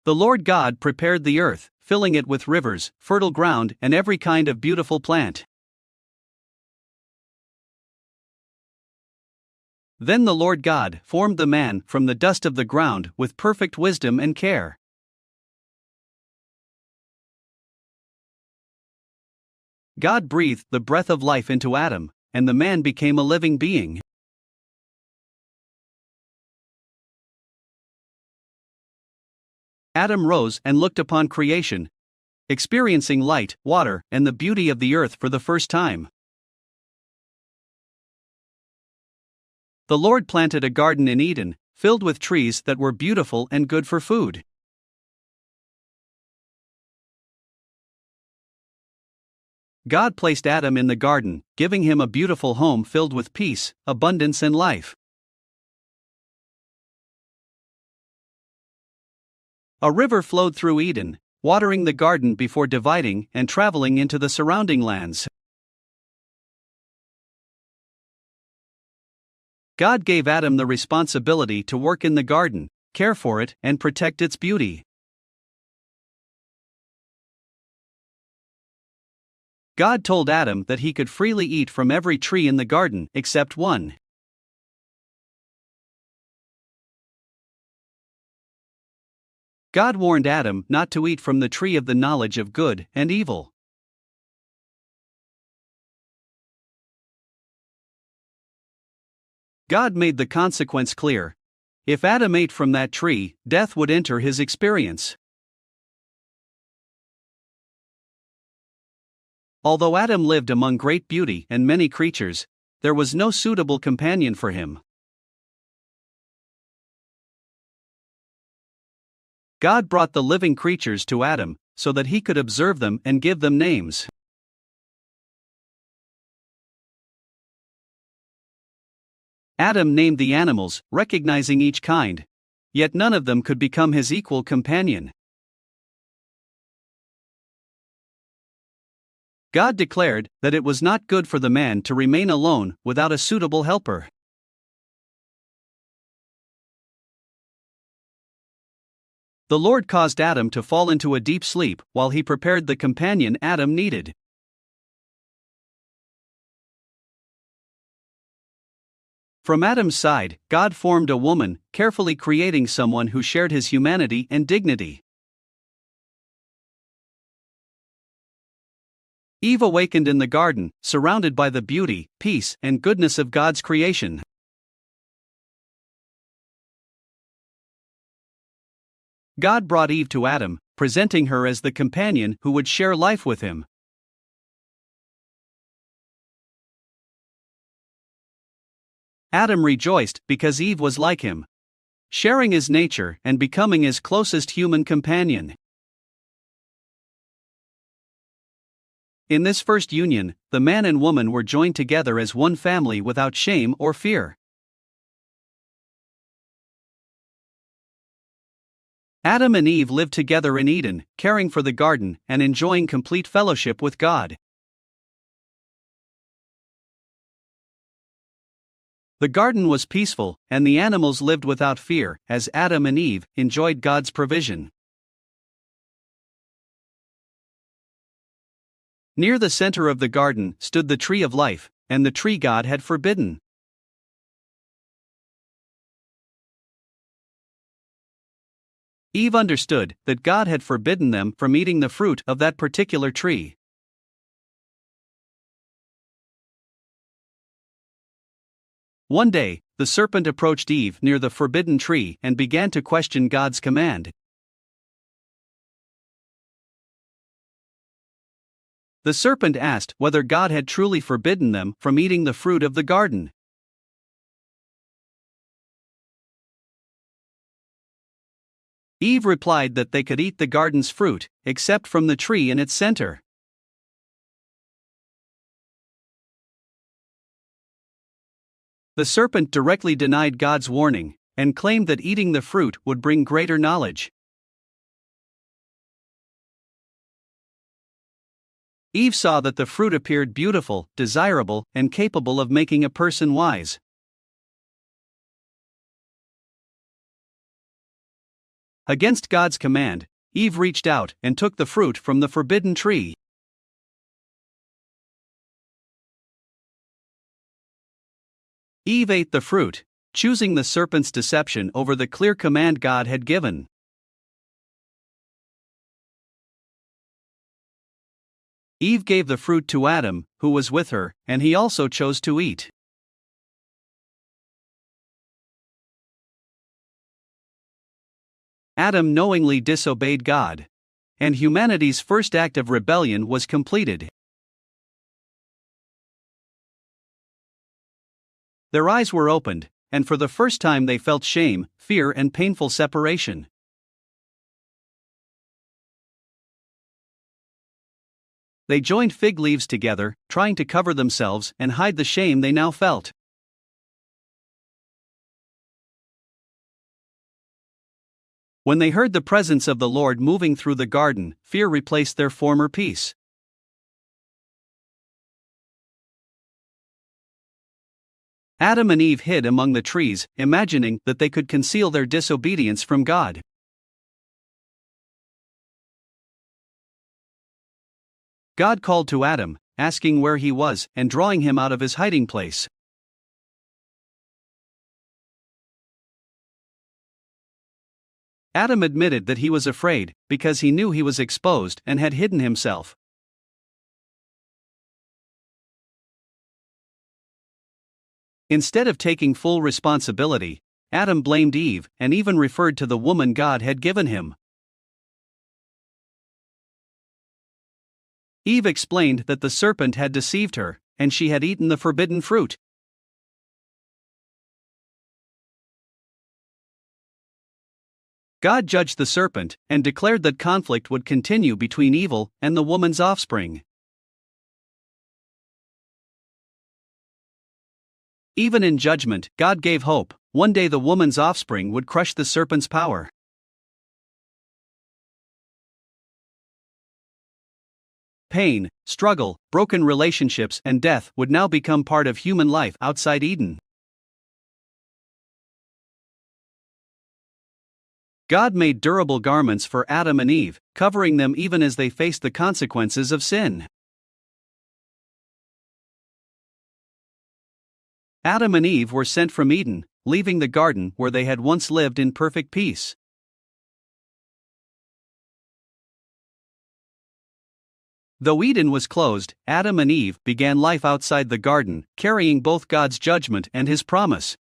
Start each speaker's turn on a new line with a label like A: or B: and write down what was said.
A: The Lord God prepared the earth, filling it with rivers, fertile ground, and every kind of beautiful plant. Then the Lord God formed the man from the dust of the ground with perfect wisdom and care. God breathed the breath of life into Adam, and the man became a living being. Adam rose and looked upon creation, experiencing light, water, and the beauty of the earth for the first time. The Lord planted a garden in Eden, filled with trees that were beautiful and good for food. God placed Adam in the garden, giving him a beautiful home filled with peace, abundance, and life. A river flowed through Eden, watering the garden before dividing and traveling into the surrounding lands. God gave Adam the responsibility to work in the garden, care for it, and protect its beauty. God told Adam that he could freely eat from every tree in the garden except one. God warned Adam not to eat from the tree of the knowledge of good and evil. God made the consequence clear. If Adam ate from that tree, death would enter his experience. Although Adam lived among great beauty and many creatures, there was no suitable companion for him. God brought the living creatures to Adam, so that he could observe them and give them names. Adam named the animals, recognizing each kind. Yet none of them could become his equal companion. God declared that it was not good for the man to remain alone without a suitable helper. The Lord caused Adam to fall into a deep sleep while he prepared the companion Adam needed. From Adam's side, God formed a woman, carefully creating someone who shared his humanity and dignity. Eve awakened in the garden, surrounded by the beauty, peace, and goodness of God's creation. God brought Eve to Adam, presenting her as the companion who would share life with him. Adam rejoiced because Eve was like him, sharing his nature and becoming his closest human companion. In this first union, the man and woman were joined together as one family without shame or fear. Adam and Eve lived together in Eden, caring for the garden and enjoying complete fellowship with God. The garden was peaceful, and the animals lived without fear, as Adam and Eve enjoyed God's provision. Near the center of the garden stood the tree of life, and the tree God had forbidden. Eve understood that God had forbidden them from eating the fruit of that particular tree. One day, the serpent approached Eve near the forbidden tree and began to question God's command. The serpent asked whether God had truly forbidden them from eating the fruit of the garden. Eve replied that they could eat the garden's fruit, except from the tree in its center. The serpent directly denied God's warning, and claimed that eating the fruit would bring greater knowledge. Eve saw that the fruit appeared beautiful, desirable, and capable of making a person wise. Against God's command, Eve reached out and took the fruit from the forbidden tree. Eve ate the fruit, choosing the serpent's deception over the clear command God had given. Eve gave the fruit to Adam, who was with her, and he also chose to eat. Adam knowingly disobeyed God, and humanity's first act of rebellion was completed. Their eyes were opened, and for the first time they felt shame, fear, and painful separation. They joined fig leaves together, trying to cover themselves and hide the shame they now felt. When they heard the presence of the Lord moving through the garden, fear replaced their former peace. Adam and Eve hid among the trees, imagining that they could conceal their disobedience from God. God called to Adam, asking where he was and drawing him out of his hiding place. Adam admitted that he was afraid, because he knew he was exposed and had hidden himself. Instead of taking full responsibility, Adam blamed Eve and even referred to the woman God had given him. Eve explained that the serpent had deceived her, and she had eaten the forbidden fruit. God judged the serpent and declared that conflict would continue between evil and the woman's offspring. Even in judgment, God gave hope. One day the woman's offspring would crush the serpent's power. Pain, struggle, broken relationships, and death would now become part of human life outside Eden. God made durable garments for Adam and Eve, covering them even as they faced the consequences of sin. Adam and Eve were sent from Eden, leaving the garden where they had once lived in perfect peace. Though Eden was closed, Adam and Eve began life outside the garden, carrying both God's judgment and His promise.